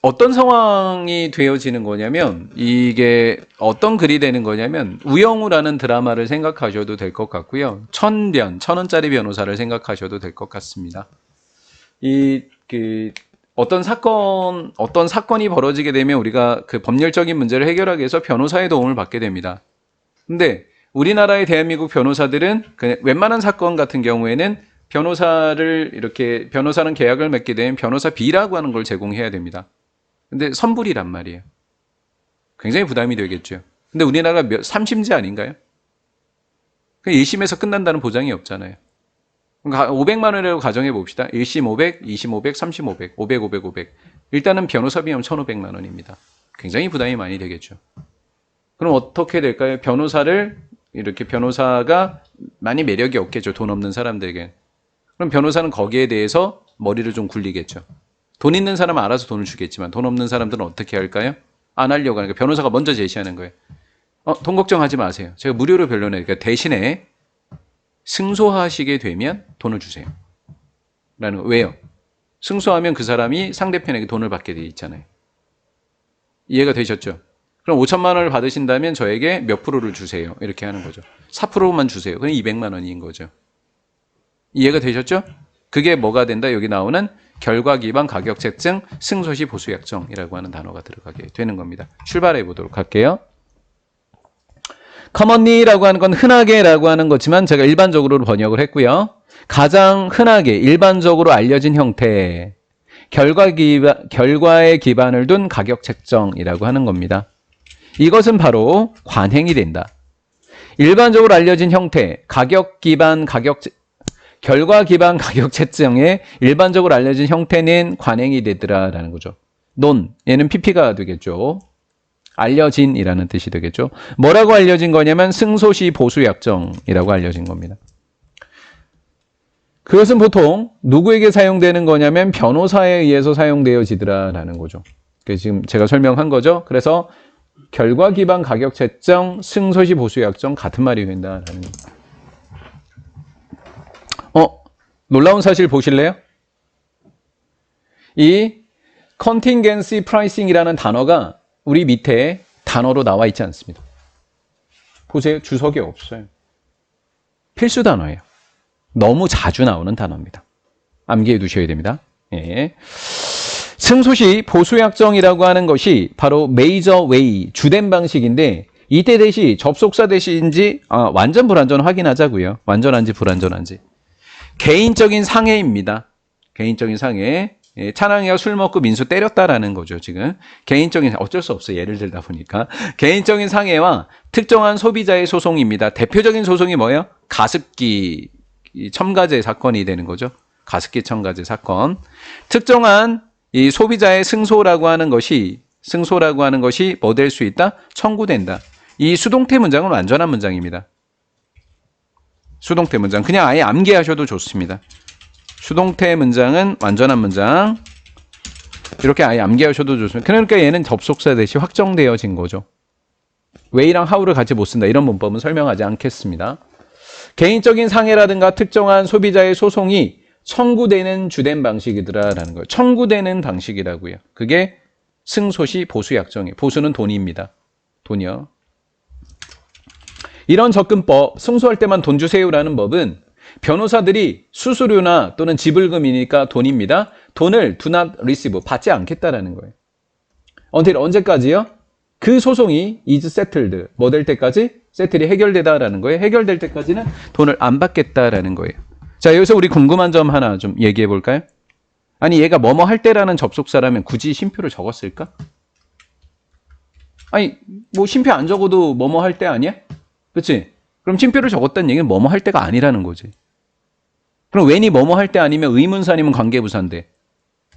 어떤 상황이 되어지는 거냐면, 이게 어떤 글이 되는 거냐면, 우영우라는 드라마를 생각하셔도 될 것 같고요. 천변, 1,000원짜리 변호사를 생각하셔도 될 것 같습니다. 어떤 사건이 벌어지게 되면 우리가 그 법률적인 문제를 해결하기 위해서 변호사의 도움을 받게 됩니다. 근데 우리나라의 대한민국 변호사들은 웬만한 사건 같은 경우에는 변호사는 계약을 맺게 되면 변호사 B라고 하는 걸 제공해야 됩니다. 근데 선불이란 말이에요. 굉장히 부담이 되겠죠. 근데 우리나라가 3심제 아닌가요? 1심에서 끝난다는 보장이 없잖아요. 500만 원이라고 가정해 봅시다. 1심 500, 2심 500, 3심 500, 500, 500, 500. 일단은 변호사 비용 1,500만 원입니다. 굉장히 부담이 많이 되겠죠. 그럼 어떻게 될까요? 변호사가 많이 매력이 없겠죠. 돈 없는 사람들에게. 그럼 변호사는 거기에 대해서 머리를 좀 굴리겠죠. 돈 있는 사람은 알아서 돈을 주겠지만 돈 없는 사람들은 어떻게 할까요? 안 하려고 하니까 변호사가 먼저 제시하는 거예요. 돈 걱정하지 마세요. 제가 무료로 변론해요. 그러니까 대신에 승소하시게 되면 돈을 주세요. 라는 거. 왜요? 승소하면 그 사람이 상대편에게 돈을 받게 돼 있잖아요. 이해가 되셨죠? 그럼 5천만 원을 받으신다면 저에게 몇 프로를 주세요. 이렇게 하는 거죠. 4%만 주세요. 그럼 200만 원인 거죠. 이해가 되셨죠? 그게 뭐가 된다? 여기 나오는 결과 기반 가격 책정 승소시 보수 약정이라고 하는 단어가 들어가게 되는 겁니다. 출발해 보도록 할게요. commonly라고 하는 건 흔하게라고 하는 거지만 제가 일반적으로 번역을 했고요. 가장 흔하게 일반적으로 알려진 형태 결과에 기반을 둔 가격 책정이라고 하는 겁니다. 이것은 바로 관행이 된다. 일반적으로 알려진 형태 결과 기반 가격 책정의 일반적으로 알려진 형태는 관행이 되더라라는 거죠. 얘는 PP가 되겠죠. 알려진이라는 뜻이 되겠죠. 뭐라고 알려진 거냐면 승소시 보수 약정이라고 알려진 겁니다. 그것은 보통 누구에게 사용되는 거냐면 변호사에 의해서 사용되어지더라라는 거죠. 지금 제가 설명한 거죠. 그래서 결과 기반 가격 책정, 승소시 보수 약정 같은 말이 된다라는 겁니다. 놀라운 사실 보실래요? 이 contingency pricing이라는 단어가 우리 밑에 단어로 나와 있지 않습니다. 보세요. 주석이 없어요. 필수 단어예요. 너무 자주 나오는 단어입니다. 암기해 두셔야 됩니다. 예. 승소시 보수약정이라고 하는 것이 바로 메이저 웨이, 주된 방식인데 이때 대시 접속사 대시인지 완전 불완전 확인하자고요. 완전한지 불완전한지. 개인적인 상해입니다. 개인적인 상해. 예, 찬항이가 술 먹고 민수 때렸다라는 거죠, 지금. 개인적인, 어쩔 수 없어요. 예를 들다 보니까. 개인적인 상해와 특정한 소비자의 소송입니다. 대표적인 소송이 뭐예요? 가습기 첨가제 사건이 되는 거죠. 가습기 첨가제 사건. 특정한 이 소비자의 승소라고 하는 것이 뭐 될 수 있다? 청구된다. 이 수동태 문장은 완전한 문장입니다. 수동태 문장. 그냥 아예 암기하셔도 좋습니다. 수동태 문장은 완전한 문장. 이렇게 아예 암기하셔도 좋습니다. 그러니까 얘는 접속사 대시 확정되어진 거죠. way랑 how를 같이 못 쓴다. 이런 문법은 설명하지 않겠습니다. 개인적인 상해라든가 특정한 소비자의 소송이 청구되는 주된 방식이더라라는 거예요. 청구되는 방식이라고요. 그게 승소시 보수약정이에요. 보수는 돈입니다. 돈이요. 이런 접근법, 승소할 때만 돈 주세요라는 법은 변호사들이 수수료나 또는 지불금이니까 돈입니다. 돈을 do not receive, 받지 않겠다라는 거예요. 언제까지요? 그 소송이 is settled, 뭐 될 때까지? 세틀이 해결되다라는 거예요. 해결될 때까지는 돈을 안 받겠다라는 거예요. 자, 여기서 우리 궁금한 점 하나 좀 얘기해 볼까요? 아니, 얘가 뭐뭐 할 때라는 접속사라면 굳이 쉼표를 적었을까? 아니, 뭐 쉼표 안 적어도 뭐뭐 할 때 아니야? 그치? 그럼 쉼표를 적었다는 얘기는 뭐뭐 할 때가 아니라는 거지. 그럼 when이 뭐뭐 할 때 아니면 의문사 아니면 관계부사인데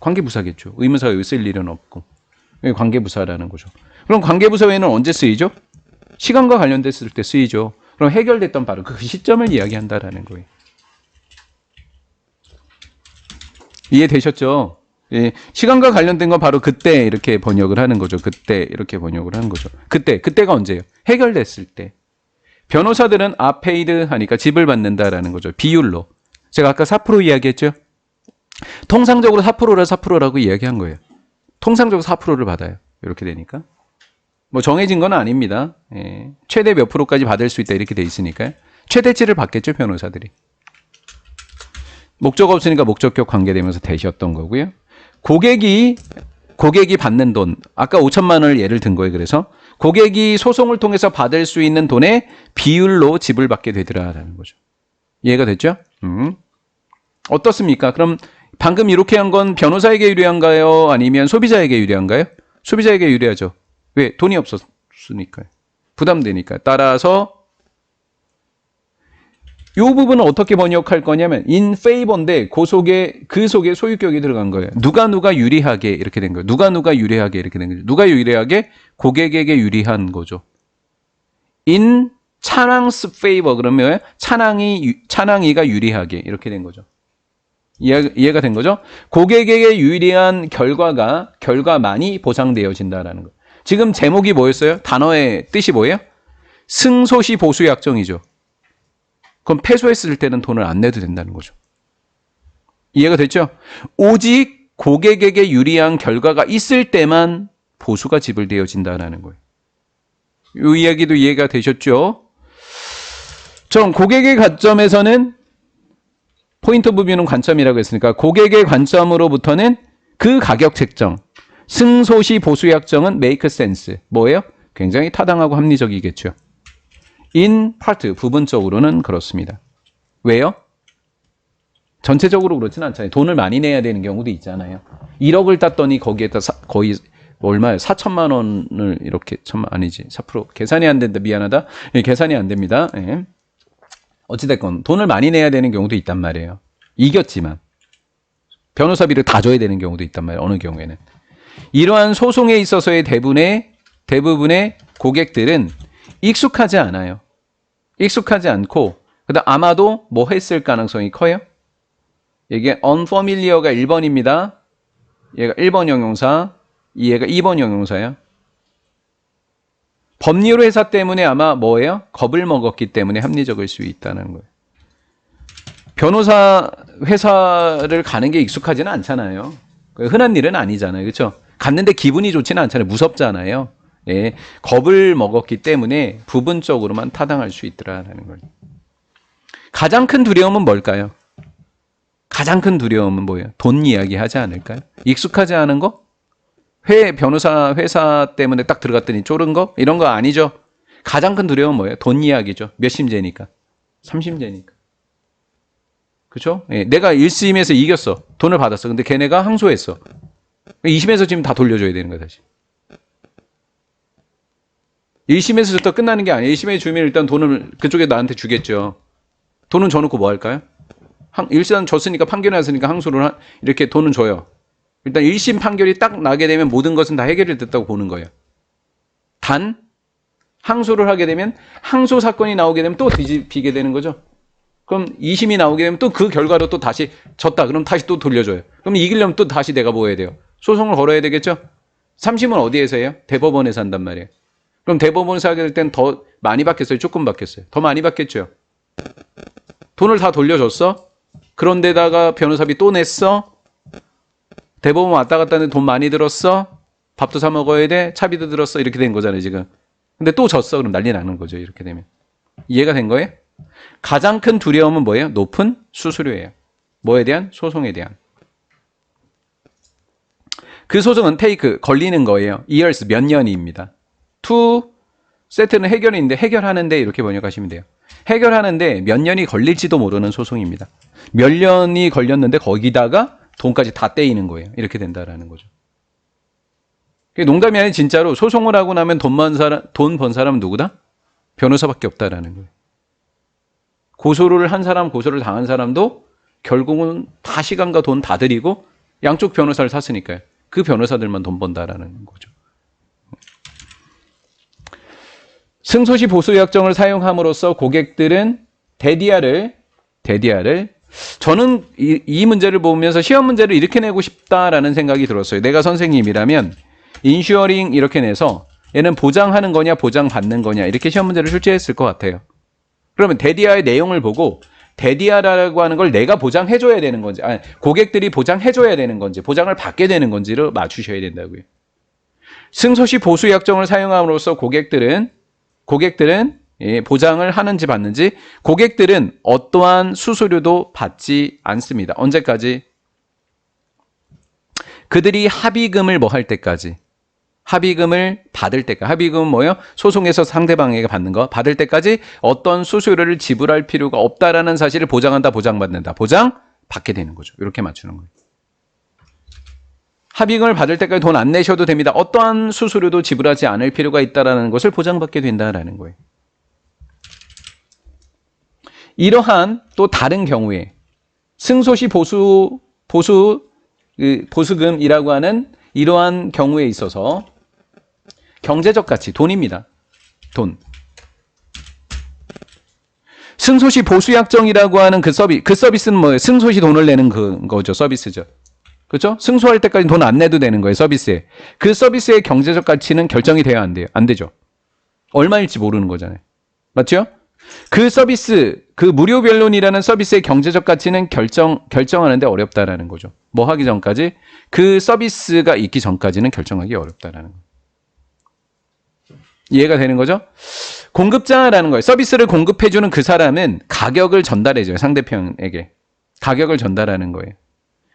관계부사겠죠. 의문사가 여기 쓸 일은 없고. 여기 관계부사라는 거죠. 그럼 관계부사 외에는 언제 쓰이죠? 시간과 관련됐을 때 쓰이죠. 그럼 해결됐던 바로 그 시점을 이야기한다라는 거예요. 이해되셨죠? 예, 시간과 관련된 건 바로 그때 이렇게 번역을 하는 거죠. 그때 이렇게 번역을 하는 거죠. 그때가 언제예요? 해결됐을 때. 변호사들은 paid 하니까 집을 받는다라는 거죠. 비율로. 제가 아까 4% 이야기했죠? 통상적으로 4%라 4%라고 이야기한 거예요. 통상적으로 4%를 받아요. 이렇게 되니까. 뭐 정해진 건 아닙니다. 예. 최대 몇 프로까지 받을 수 있다 이렇게 돼 있으니까요. 최대치를 받겠죠, 변호사들이. 목적 없으니까 목적격 관계되면서 대시였던 거고요. 고객이 받는 돈, 아까 5천만 원을 예를 든 거예요. 그래서 고객이 소송을 통해서 받을 수 있는 돈의 비율로 지불받게 되더라라는 거죠. 이해가 됐죠? 어떻습니까? 그럼 방금 이렇게 한 건 변호사에게 유리한가요? 아니면 소비자에게 유리한가요? 소비자에게 유리하죠. 왜? 돈이 없었으니까요. 부담되니까. 따라서 이 부분은 어떻게 번역할 거냐면 in favor인데 그 속에 소유격이 들어간 거예요. 누가 유리하게 이렇게 된 거예요. 누가 유리하게 이렇게 된 거죠. 누가 유리하게? 고객에게 유리한 거죠. in 찬왕's favor 그러면 찬왕이가 유리하게 이렇게 된 거죠. 이해가 된 거죠? 고객에게 유리한 결과만이 보상되어진다라는 거. 지금 제목이 뭐였어요? 단어의 뜻이 뭐예요? 승소시 보수 약정이죠. 그럼 패소했을 때는 돈을 안 내도 된다는 거죠. 이해가 됐죠? 오직 고객에게 유리한 결과가 있을 때만 보수가 지불되어진다는 거예요. 이 이야기도 이해가 되셨죠? 전 고객의 관점에서는 포인트 오브 뷰는 관점이라고 했으니까 고객의 관점으로부터는 그 가격 책정, 승소시 보수 약정은 make sense. 뭐예요? 굉장히 타당하고 합리적이겠죠. in part, 부분적으로는 그렇습니다. 왜요? 전체적으로 그렇진 않잖아요. 돈을 많이 내야 되는 경우도 있잖아요. 1억을 땄더니 거기에다 거의 얼마예요? 4천만 원을 이렇게 아니지 4% 계산이 안 된다. 미안하다. 예, 계산이 안 됩니다. 예. 어찌됐건 돈을 많이 내야 되는 경우도 있단 말이에요. 이겼지만 변호사비를 다 줘야 되는 경우도 있단 말이에요. 어느 경우에는. 이러한 소송에 있어서의 대부분의 고객들은 익숙하지 않아요. 익숙하지 않고 그다음 아마도 뭐 했을 가능성이 커요? 이게 unfamiliar가 1번입니다. 얘가 1번 형용사, 얘가 2번 형용사예요. 법률 회사 때문에 아마 뭐예요? 겁을 먹었기 때문에 합리적일 수 있다는 거예요. 변호사 회사를 가는 게 익숙하지는 않잖아요. 흔한 일은 아니잖아요. 그렇죠? 갔는데 기분이 좋지는 않잖아요. 무섭잖아요. 예, 겁을 먹었기 때문에 부분적으로만 타당할 수 있더라라는 거예요. 가장 큰 두려움은 뭘까요? 가장 큰 두려움은 뭐예요? 돈 이야기 하지 않을까요? 익숙하지 않은 거? 변호사 회사 때문에 딱 들어갔더니 쫄은 거? 이런 거 아니죠. 가장 큰 두려움은 뭐예요? 돈 이야기죠. 몇 심제니까? 3심제니까. 그렇죠? 예, 내가 1심에서 이겼어. 돈을 받았어. 근데 걔네가 항소했어. 2심에서 지금 다 돌려줘야 되는 거야 다시. 1심에서 줬다 끝나는 게 아니에요. 1심에 주면 일단 돈을 그쪽에 나한테 주겠죠. 돈은 줘놓고 뭐 할까요? 1심 줬으니까 판결이 났으니까 항소를 이렇게 돈은 줘요. 일단 1심 판결이 딱 나게 되면 모든 것은 다 해결이 됐다고 보는 거예요. 단 항소를 하게 되면 항소 사건이 나오게 되면 또 뒤집히게 되는 거죠. 그럼 2심이 나오게 되면 또 그 결과로 또 다시 졌다. 그럼 다시 또 돌려줘요. 그럼 이기려면 또 다시 내가 뭐 해야 돼요? 소송을 걸어야 되겠죠? 3심은 어디에서 해요? 대법원에서 한단 말이에요. 그럼 대법원에서 하게 될 땐 더 많이 받겠어요? 조금 받겠어요? 더 많이 받겠죠? 돈을 다 돌려줬어? 그런데다가 변호사비 또 냈어? 대법원 왔다 갔다 하는데 돈 많이 들었어? 밥도 사 먹어야 돼? 차비도 들었어? 이렇게 된 거잖아요, 지금. 근데 또 졌어? 그럼 난리 나는 거죠, 이렇게 되면. 이해가 된 거예요? 가장 큰 두려움은 뭐예요? 높은 수수료예요. 뭐에 대한? 소송에 대한. 그 소송은 take, 걸리는 거예요. years, 몇 년입니다. to, set는 해결인데 해결하는데 이렇게 번역하시면 돼요. 해결하는데 몇 년이 걸릴지도 모르는 소송입니다. 몇 년이 걸렸는데 거기다가 돈까지 다 떼이는 거예요. 이렇게 된다라는 거죠. 농담이 아니라 진짜로 소송을 하고 나면 돈 번 사람은 누구다? 변호사밖에 없다라는 거예요. 고소를 한 사람, 고소를 당한 사람도 결국은 다 시간과 돈 다 들이고 양쪽 변호사를 샀으니까요. 그 변호사들만 돈 번다라는 거죠. 승소시 보수 약정을 사용함으로써 고객들은 대디아를 저는 이 문제를 보면서 시험 문제를 이렇게 내고 싶다라는 생각이 들었어요. 내가 선생님이라면 인슈어링 이렇게 내서 얘는 보장하는 거냐 보장받는 거냐 이렇게 시험 문제를 출제했을 것 같아요. 그러면 대디아의 내용을 보고 데디아라고 하는 걸 내가 보장해줘야 되는 건지, 아니, 고객들이 보장해줘야 되는 건지, 보장을 받게 되는 건지를 맞추셔야 된다고요. 승소시 보수 약정을 사용함으로써 고객들은 보장을 하는지 받는지, 고객들은 어떠한 수수료도 받지 않습니다. 언제까지? 그들이 합의금을 뭐 할 때까지, 합의금을 받을 때까지, 합의금은 뭐예요? 소송에서 상대방에게 받는 거, 받을 때까지 어떤 수수료를 지불할 필요가 없다라는 사실을 보장한다, 보장받는다, 보장받게 되는 거죠. 이렇게 맞추는 거예요. 합의금을 받을 때까지 돈 안 내셔도 됩니다. 어떠한 수수료도 지불하지 않을 필요가 있다라는 것을 보장받게 된다라는 거예요. 이러한 또 다른 경우에 승소시 보수금이라고 하는 이러한 경우에 있어서 경제적 가치, 돈입니다. 돈. 승소시 보수약정이라고 하는 그 서비스는 뭐예요? 승소시 돈을 내는 거죠. 서비스죠. 그렇죠? 승소할 때까지 돈 안 내도 되는 거예요. 서비스에. 그 서비스의 경제적 가치는 결정이 돼야 안 돼요. 안 되죠. 얼마일지 모르는 거잖아요. 맞죠? 그 서비스, 그 무료 변론이라는 서비스의 경제적 가치는 결정하는데 어렵다라는 거죠. 뭐 하기 전까지, 그 서비스가 있기 전까지는 결정하기 어렵다라는 거예요. 이해가 되는 거죠? 공급자라는 거예요. 서비스를 공급해주는 그 사람은 가격을 전달해줘요. 상대편에게. 가격을 전달하는 거예요.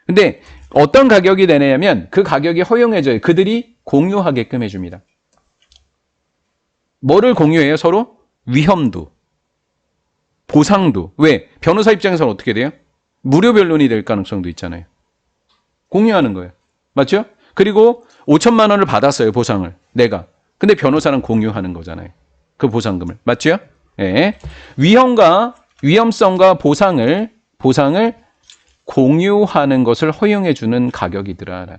근데 어떤 가격이 되냐면 그 가격이 허용해져요. 그들이 공유하게끔 해줍니다. 뭐를 공유해요? 서로? 위험도, 보상도. 왜? 변호사 입장에서는 어떻게 돼요? 무료 변론이 될 가능성도 있잖아요. 공유하는 거예요. 맞죠? 그리고 5천만 원을 받았어요. 보상을. 내가. 근데 변호사는 공유하는 거잖아요. 그 보상금을. 맞죠? 예. 위험성과 보상을 공유하는 것을 허용해주는 가격이더라.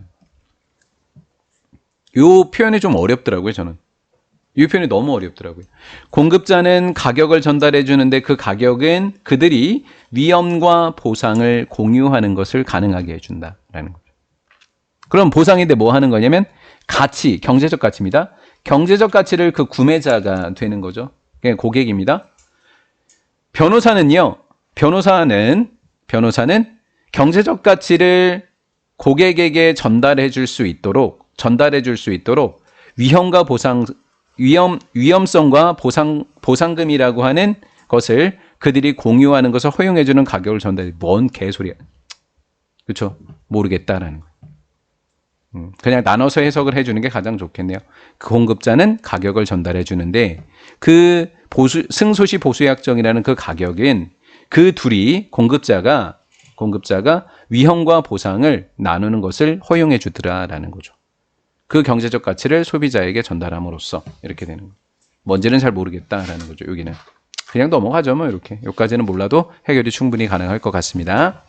이 표현이 좀 어렵더라고요, 저는. 이 표현이 너무 어렵더라고요. 공급자는 가격을 전달해 주는데 그 가격은 그들이 위험과 보상을 공유하는 것을 가능하게 해준다라는 거죠. 그럼 보상인데 뭐 하는 거냐면 가치, 경제적 가치입니다. 경제적 가치를 그 구매자가 되는 거죠. 그게 고객입니다. 변호사는 경제적 가치를 고객에게 전달해 줄 수 있도록 위험성과 보상금이라고 하는 것을 그들이 공유하는 것을 허용해주는 가격을 전달해. 뭔 개소리야. 그렇죠? 모르겠다라는 거예요. 그냥 나눠서 해석을 해주는 게 가장 좋겠네요. 그 공급자는 가격을 전달해 주는데 그 승소시 보수약정이라는 그 가격은 그 둘이 공급자가 위험과 보상을 나누는 것을 허용해 주더라라는 거죠. 그 경제적 가치를 소비자에게 전달함으로써 이렇게 되는 거예요. 뭔지는 잘 모르겠다라는 거죠. 여기는 그냥 넘어가죠. 뭐 이렇게. 여기까지는 몰라도 해결이 충분히 가능할 것 같습니다.